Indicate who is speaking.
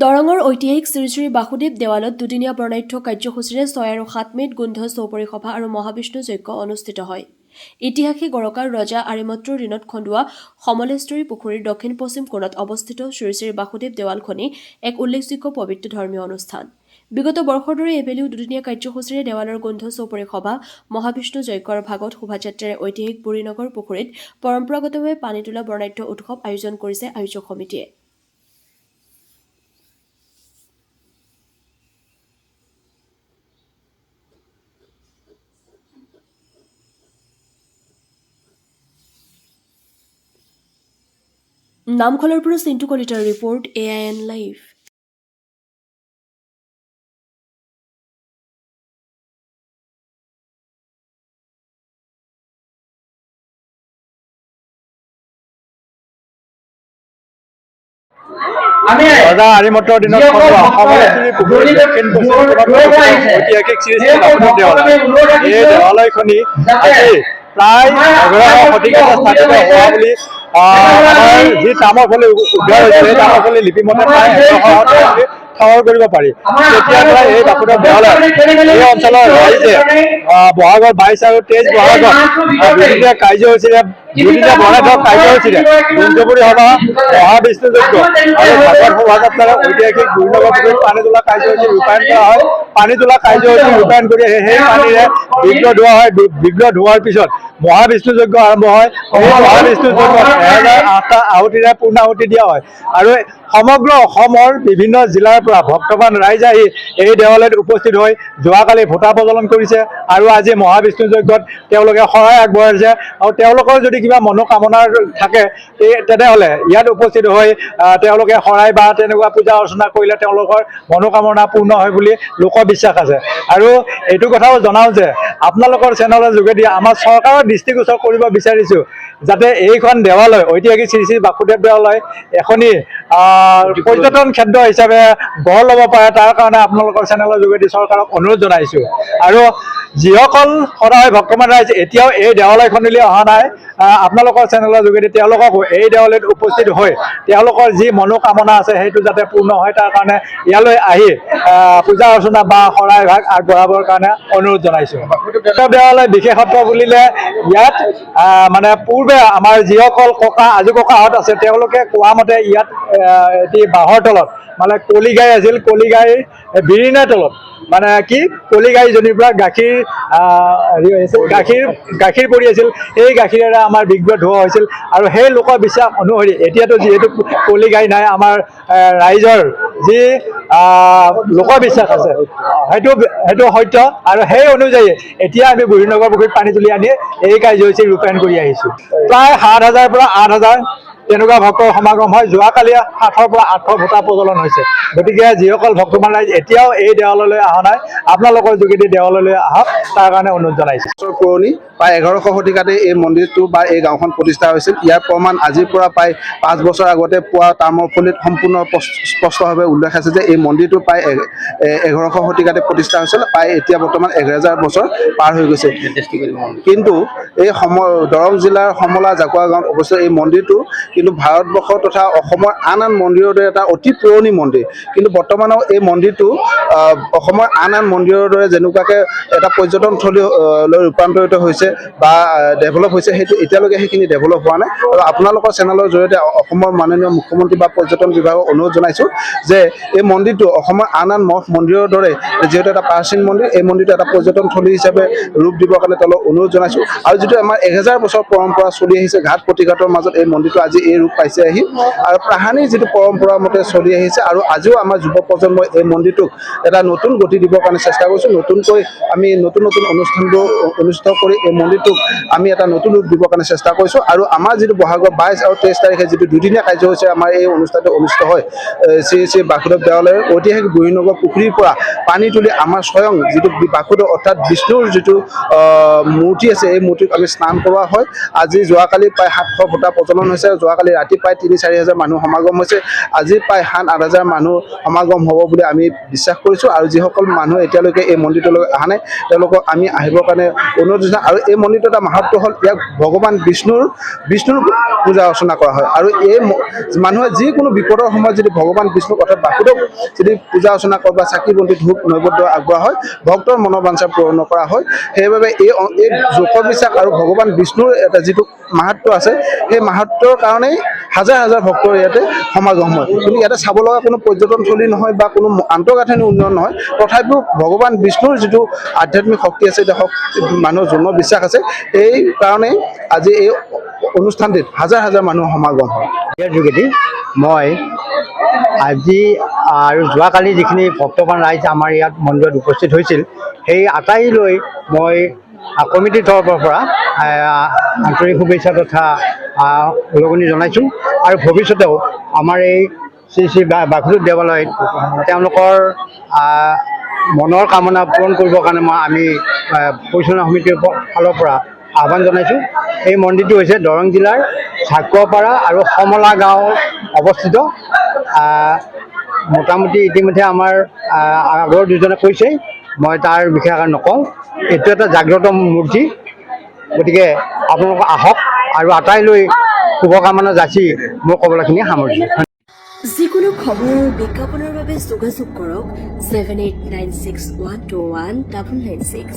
Speaker 1: দৰঙৰ ঐতিহাসিক শ্ৰী শ্ৰী বাসুদেৱ দেৱালত দুদিনীয়া বৰ্ণাঢ্য কাৰ্যসূচীৰে 6 আৰু 7 মে'ত গোন্ধ চৌপৰী সভা আৰু মহাবিষ্ণু যজ্ঞ অনুষ্ঠিত হয়। ইতিহাসিক গড়কাৰ ৰজা আৰিমত্ৰৰ দিনত খন্দোৱা সমলেশ্বৰী পুখুৰীৰ দক্ষিণ পশ্চিম কোণত অৱস্থিত শ্ৰী শ্ৰী বাসুদেৱ দেৱালখনি এক উল্লেখযোগ্য পবিত্ৰ ধৰ্মীয় অনুষ্ঠান। বিগত বৰ্ষৰ দৰে এইবেলিও দুদিনীয়া কাৰ্যসূচীৰে দেৱালৰ গোন্ধ চৌপৰী সভা, মহাবিষ্ণু যজ্ঞৰ ভাগত শোভাযাত্ৰাৰে ঐতিহাসিক বুঢ়ীনগৰ পুখুৰীত পৰম্পৰাগতভাৱে পানী তোলা বৰ্ণাঢ্য উৎসৱ আয়োজন কৰিছে আয়োজক সমিতিয়ে। নামখলৰ পৰা চিন্তু কলিতাৰ ৰিপৰ্ট, AIN লাইভ।
Speaker 2: ৰজা আৰিমত্ৰৰ দিনত সমলেশ্বৰী পুখুৰীৰ দক্ষিণ পশ্চিম ঐতিহাসিক শ্ৰী শ্ৰী বাসুদেৱ দেৱালয়। এই দেৱালয়খনি আজি প্ৰায় 11 শতিকাতে স্থাপিত হোৱা বুলি আমাৰ যি তামৰ ফলি উদ্ধাৰ হৈছে, সেই তামৰ ফলি লিপিমতে প্ৰায় 1100 ঠাৱৰ কৰিব পাৰি। তেতিয়াৰ পৰা এই বাসুদেৱ দেৱালয় এই অঞ্চলৰ ৰাইজে বহাগৰ 22 আৰু 23 বহাগত দুদিনীয়া কাৰ্যসূচীৰে দুদিনীয়া বৰ্ণাঢ্য কাৰ্যসূচীৰে গুঞ্জপুৰী সভা, মহাবিষ্ণু যজ্ঞ আৰু ভাগৱত শোভাযাত্ৰাৰে ঐতিহাসিক বুঢ়ীনগৰ পুখুৰীত পানী তোলা কাৰ্যসূচী ৰূপায়ণ কৰা হয়। পানী তোলা কাৰ্যসূচী ৰূপায়ণ কৰি সেই পানীৰে বিগ্ৰহ ধোৱা হয়। বিগ্ৰহ ধোৱাৰ পিছত মহাবিষ্ণু যজ্ঞ আৰম্ভ হয়। এই মহাবিষ্ণু যজ্ঞত 1008টা আহুতিৰে পূৰ্ণাহুতি দিয়া হয় আৰু সমগ্ৰ অসমৰ বিভিন্ন জিলাৰ পৰা ভক্তবান ৰাইজ আহি এই দেৱালয়ত উপস্থিত হৈ যোৱাকালি ভোটা প্ৰজ্বলন কৰিছে আৰু আজি মহাবিষ্ণু যজ্ঞত তেওঁলোকে শৰাই আগবঢ়াইছে। আৰু তেওঁলোকৰ যদি কিবা মনোকামনা থাকে তেনেহ'লে ইয়াত উপস্থিত হৈ তেওঁলোকে শৰাই বা তেনেকুৱা পূজা অৰ্চনা কৰিলে তেওঁলোকৰ মনোকামনা পূৰ্ণ হয় বুলি লোকবিশ্বাস আছে। আৰু এইটো কথাও জনাওঁ যে আপোনালোকৰ চেনেলৰ যোগেদি আমাৰ চৰকাৰৰ দৃষ্টিগোচৰ কৰিব বিচাৰিছোঁ যাতে এইখন দেৱালয়, ঐতিহাসিক শ্ৰী শ্ৰী বাসুদেৱ দেৱালয় এখনি পৰ্যটন ক্ষেত্ৰ হিচাপে গঢ় ল'ব পাৰে, তাৰ কাৰণে আপোনালোকৰ চেনেলৰ যোগেদি চৰকাৰক অনুৰোধ জনাইছোঁ। আৰু যিসকল সদায় ভক্তমান ৰাইজ এতিয়াও এই দেৱালয়খনলৈ অহা নাই, আপোনালোকৰ চেনেলৰ যোগেদি তেওঁলোককো এই দেৱালয়ত উপস্থিত হৈ তেওঁলোকৰ যি মনোকামনা আছে সেইটো যাতে পূৰ্ণ হয়, তাৰ কাৰণে ইয়ালৈ আহি পূজা অৰ্চনা বা শৰাই ভাগ আগবঢ়াবৰ কাৰণে অনুৰোধ জনাইছোঁ। দেৱালয় বিশেষত্ব বুলিলে ইয়াত মানে পূৰ্বে আমাৰ যিসকল আজু ককাহঁত আছে তেওঁলোকে কোৱা মতে ইয়াত এটি বাঁহৰ তলত মানে কলি গাই আছিল, কলি গাই বিৰিণাৰ তলত মানে কি কলি গাইজনীৰ পৰা গাখীৰ পৰি আছিল। সেই গাখীৰেৰে আমাৰ বিগ্ৰহ ধোৱা হৈছিল আৰু সেই লোকবিশ্বাস অনুসৰি এতিয়াতো যিহেতু কলি গাই নাই, আমাৰ ৰাইজৰ যি লোকবিশ্বাস আছে সেইটো সত্য। আৰু সেই অনুযায়ী এতিয়া আমি বুঢ়ীনগৰ পুখুৰীত পানী তুলি আনি এই কাৰ্যসূচী ৰূপায়ণ কৰি আহিছোঁ। প্ৰায় 7,000 পৰা 8,000 তেনেকুৱা ভক্তৰ সমাগম হয়। যোৱাকালি 700 পৰা 800 ভোটা প্ৰজ্বলন হৈছে। গতিকে যিসকল ভক্তমান ৰাইজ এতিয়াও এই দেৱালয়লৈ অহা নাই, আপোনালোকৰ যোগেদি দেৱালয়লৈ আহক, তাৰ কাৰণে অনুৰোধ জনাইছোঁ।
Speaker 3: পুৰণি প্ৰায় 1100 শতিকাতে এই মন্দিৰটো বা এই গাঁওখন প্ৰতিষ্ঠা হৈছিল। ইয়াৰ প্ৰমাণ আজিৰ পৰা প্ৰায় 5 বছৰ আগতে পোৱা তামৰ ফলিত সম্পূৰ্ণ স্পষ্টভাৱে উল্লেখ আছে যে এই মন্দিৰটো প্ৰায় 1100 শতিকাতে প্ৰতিষ্ঠা হৈছিল। প্ৰায় এতিয়া বৰ্তমান 1000 বছৰ পাৰ হৈ গৈছে। কিন্তু এই দৰং জিলাৰ সমলা জাকুৱা গাঁৱত অৱস্থিত এই মন্দিৰটো কিন্তু ভাৰতবৰ্ষ তথা অসমৰ আন মন্দিৰৰ দৰে এটা অতি পুৰণি মন্দিৰ। কিন্তু বৰ্তমানেও এই মন্দিৰটো অসমৰ আন মন্দিৰৰ দৰে যেনেকুৱাকৈ এটা পৰ্যটনস্থলীলৈ ৰূপান্তৰিত হৈছে বা ডেভেলপ হৈছে, সেইটো এতিয়ালৈকে সেইখিনি ডেভেলপ হোৱা নাই। আৰু আপোনালোকৰ চেনেলৰ জৰিয়তে অসমৰ মাননীয় মুখ্যমন্ত্ৰী বা পৰ্যটন বিভাগক অনুৰোধ জনাইছোঁ যে এই মন্দিৰটো অসমৰ আন মঠ মন্দিৰৰ দৰে যিহেতু এটা প্ৰাচীন মন্দিৰ, এই মন্দিৰটো এটা পৰ্যটনস্থলী হিচাপে ৰূপ দিবৰ কাৰণে তেওঁলোকক অনুৰোধ জনাইছোঁ। আৰু যিটো আমাৰ 1000 বছৰ পৰম্পৰা চলি আহিছে ঘাট প্ৰতিঘাটৰ মাজত এই মন্দিৰটো আজি এই ৰূপ পাইছে আহি, আৰু কাহানিৰ যিটো পৰম্পৰা মতে চলি আহিছে আৰু আজিও আমাৰ যুৱ প্ৰজন্মই এই মন্দিৰটোক এটা নতুন গতি দিবৰ কাৰণে চেষ্টা কৰিছোঁ। নতুনকৈ আমি নতুন অনুষ্ঠানবোৰ অনুষ্ঠিত কৰি এই মন্দিৰটোক আমি এটা নতুন ৰূপ দিবৰ কাৰণে চেষ্টা কৰিছোঁ। আৰু আমাৰ যিটো বহাগৰ 22 আৰু 23 তাৰিখে যিটো দুদিনীয়া কাৰ্যসূচী আমাৰ এই অনুষ্ঠানটো অনুষ্ঠিত হয়, শ্ৰী শ্ৰী বাসুদেৱ দেৱালয়ৰ ঐতিহাসিক বুঢ়ীনগৰ পুখুৰীৰ পৰা পানী তুলি আমাৰ স্বয়ং যিটো বাসুদেৱ অৰ্থাৎ বিষ্ণুৰ যিটো মূৰ্তি আছে, এই মূৰ্তিক আমি স্নান কৰোৱা হয়। আজি যোৱাকালি প্ৰায় 700 ভোটা প্ৰজ্বলন হৈছে। যোৱাকালি ৰাতি প্ৰায় ৩-৪ হাজাৰ মানুহ সমাগম হৈছে। আজি প্ৰায় 7-8 হাজাৰ মানুহ সমাগম হ'ব বুলি আমি বিশ্বাস কৰিছোঁ। আৰু যিসকল মানুহ এতিয়ালৈকে এই মন্দিৰটোলৈ অহা নাই তেওঁলোকক আমি আহিবৰ কাৰণে অনুৰোধ জনাওঁ। আৰু এই মন্দিৰটোৰ এটা মাহাত্ম্য হ'ল ইয়াক ভগৱান বিষ্ণুৰ পূজা অৰ্চনা কৰা হয়। আৰু এই মানুহে যিকোনো বিপদৰ সময়ত যদি ভগৱান বিষ্ণুক অৰ্থাৎ বাসুদেৱ যদি পূজা অৰ্চনা কৰে বা চাকি বন্তি ধূপ নৈবেদ্য আগবঢ়োৱা হয় ভক্তৰ মনোবাঞ্ছা পূৰণ কৰা হয়। সেইবাবে এই লোকবিশ্বাস আৰু ভগৱান বিষ্ণুৰ এটা যিটো মাহাত্ম্য আছে সেই মাহাত্ম্যৰ কাৰণেই হাজাৰ হাজাৰ ভক্তৰ ইয়াতে সমাগম হয়। কিন্তু ইয়াতে চাব লগা কোনো পৰ্যটনথলী নহয় বা কোনো আন্তঃগাঁথনি উন্নয়ন নহয়, তথাপিও ভগৱান বিষ্ণুৰ যিটো আধ্যাত্মিক শক্তি আছে মানুহৰ জন্মবিশ্বাস আছে এই কাৰণেই আজি এই অনুষ্ঠানটিত হাজাৰ হাজাৰ মানুহ সমাগম হয়।
Speaker 4: ইয়াৰ যোগেদি মই আজি আৰু যোৱাকালি যিখিনি ভক্তবান ৰাইজ আমাৰ ইয়াত মন্দিৰত উপস্থিত হৈছিল সেই আটাইলৈ মই কমিটিৰ তৰফৰ পৰা আন্তৰিক শুভেচ্ছা তথা ওলগনি জনাইছোঁ। আৰু ভৱিষ্যতেও আমাৰ এই শ্ৰী শ্ৰী বাসুদেৱ দেৱালয়ত তেওঁলোকৰ মনৰ কামনা পূৰণ কৰিবৰ কাৰণে আমি পৰিচালনা সমিতিৰ ফালৰ পৰা আহ্বান জনাইছোঁ। এই মন্দিৰটো হৈছে দৰং জিলাৰ চাকুৱাপাৰা আৰু সমলা গাঁৱত অৱস্থিত। মোটামুটি ইতিমধ্যে আমাৰ আগৰ দুজনে কৈছে, মই তাৰ বিষয়ে নকওঁ। এইটো এটা জাগ্ৰত মূৰ্তি, গতিকে আপোনালোক আহক আৰু আটাইলৈ শুভকামনা যাচি মোৰ ক'বলগীয়াখিনি সামৰিছোঁ।
Speaker 1: যিকোনো খবৰ আৰু বিজ্ঞাপনৰ বাবে যোগাযোগ কৰক 7896121996।